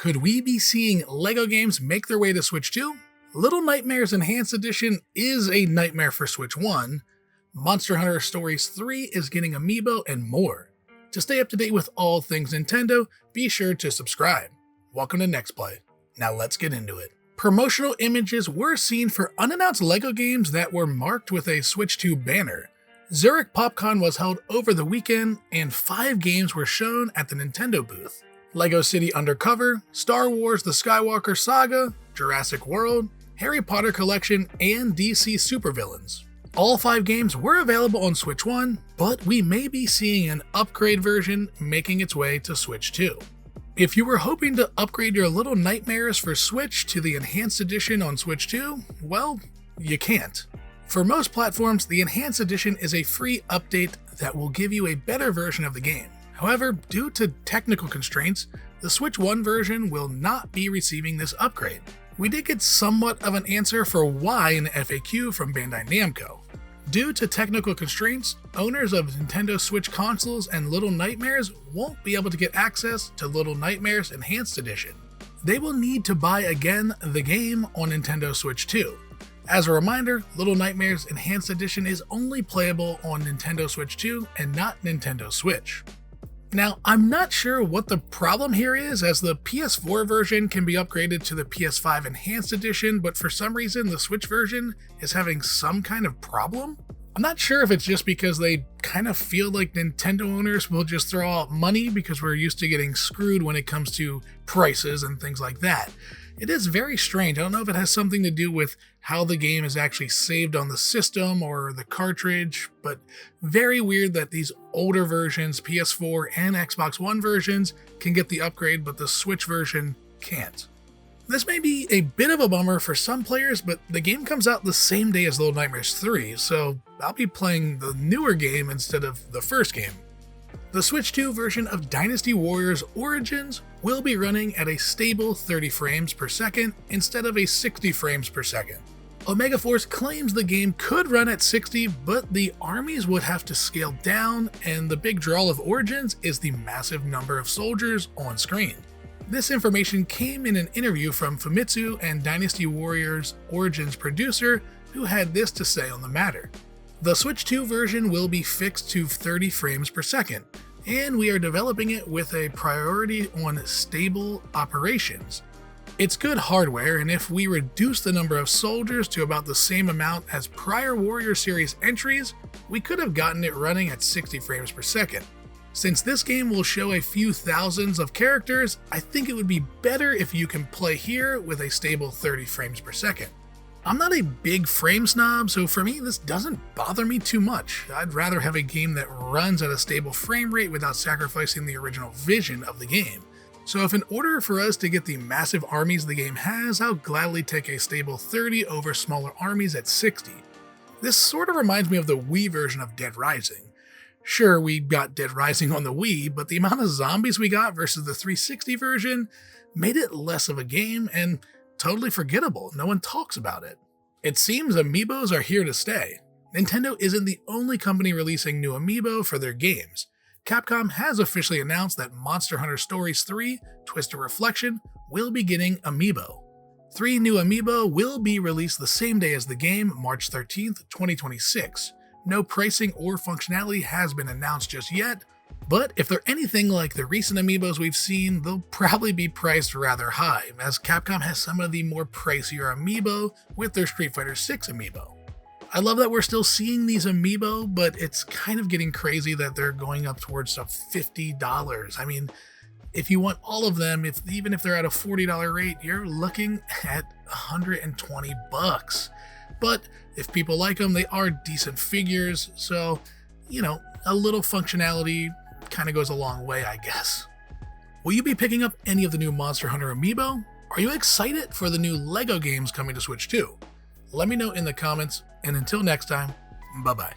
Could we be seeing LEGO games make their way to Switch 2? Little Nightmares Enhanced Edition is a nightmare for Switch 1. Monster Hunter Stories 3 is getting Amiibo and more. To stay up to date with all things Nintendo, be sure to subscribe. Welcome to Next Play. Now let's get into it. Promotional images were seen for unannounced LEGO games that were marked with a Switch 2 banner. Zurich PopCon was held over the weekend, and 5 games were shown at the Nintendo booth. LEGO City Undercover, Star Wars The Skywalker Saga, Jurassic World, Harry Potter Collection, and DC Supervillains. All 5 games were available on Switch 1, but we may be seeing an upgrade version making its way to Switch 2. If you were hoping to upgrade your Little Nightmares for Switch to the Enhanced Edition on Switch 2, well, you can't. For most platforms, the Enhanced Edition is a free update that will give you a better version of the game. However, due to technical constraints, the Switch 1 version will not be receiving this upgrade. We did get somewhat of an answer for why in the FAQ from Bandai Namco. Due to technical constraints, owners of Nintendo Switch consoles and Little Nightmares won't be able to get access to Little Nightmares Enhanced Edition. They will need to buy again the game on Nintendo Switch 2. As a reminder, Little Nightmares Enhanced Edition is only playable on Nintendo Switch 2 and not Nintendo Switch. Now, I'm not sure what the problem here is, as the PS4 version can be upgraded to the PS5 Enhanced Edition, but for some reason the Switch version is having some kind of problem. I'm not sure if it's just because they kind of feel like Nintendo owners will just throw out money because we're used to getting screwed when it comes to prices and things like that. It is very strange. I don't know if it has something to do with how the game is actually saved on the system or the cartridge, but very weird that these older versions, PS4 and Xbox One versions, can get the upgrade, but the Switch version can't. This may be a bit of a bummer for some players, but the game comes out the same day as Little Nightmares 3, so I'll be playing the newer game instead of the first game. The Switch 2 version of Dynasty Warriors Origins will be running at a stable 30 frames per second instead of a 60 frames per second. Omega Force claims the game could run at 60, but the armies would have to scale down, and the big draw of Origins is the massive number of soldiers on screen. This information came in an interview from Famitsu and Dynasty Warriors Origins producer, who had this to say on the matter. The Switch 2 version will be fixed to 30 frames per second, and we are developing it with a priority on stable operations. It's good hardware, and if we reduce the number of soldiers to about the same amount as prior Warrior Series entries, we could have gotten it running at 60 frames per second. Since this game will show a few thousands of characters, I think it would be better if you can play here with a stable 30 frames per second. I'm not a big frame snob, so for me this doesn't bother me too much. I'd rather have a game that runs at a stable frame rate without sacrificing the original vision of the game. So if in order for us to get the massive armies the game has, I'll gladly take a stable 30 over smaller armies at 60. This sort of reminds me of the Wii version of Dead Rising. Sure, we got Dead Rising on the Wii, but the amount of zombies we got versus the 360 version made it less of a game and totally forgettable. No one talks about it. It seems Amiibos are here to stay. Nintendo isn't the only company releasing new Amiibo for their games. Capcom has officially announced that Monster Hunter Stories 3, Twisted Reflection, will be getting Amiibo. 3 new Amiibo will be released the same day as the game, March 13th, 2026. No pricing or functionality has been announced just yet, but if they're anything like the recent Amiibos we've seen, they'll probably be priced rather high, as Capcom has some of the more pricier Amiibo with their Street Fighter VI Amiibo. I love that we're still seeing these Amiibo, but it's kind of getting crazy that they're going up towards $50. I mean, if you want all of them, even if they're at a $40 rate, you're looking at $120. But if people like them, they are decent figures, so, a little functionality kind of goes a long way, I guess. Will you be picking up any of the new Monster Hunter Amiibo? Are you excited for the new LEGO games coming to Switch 2? Let me know in the comments, and until next time, bye-bye.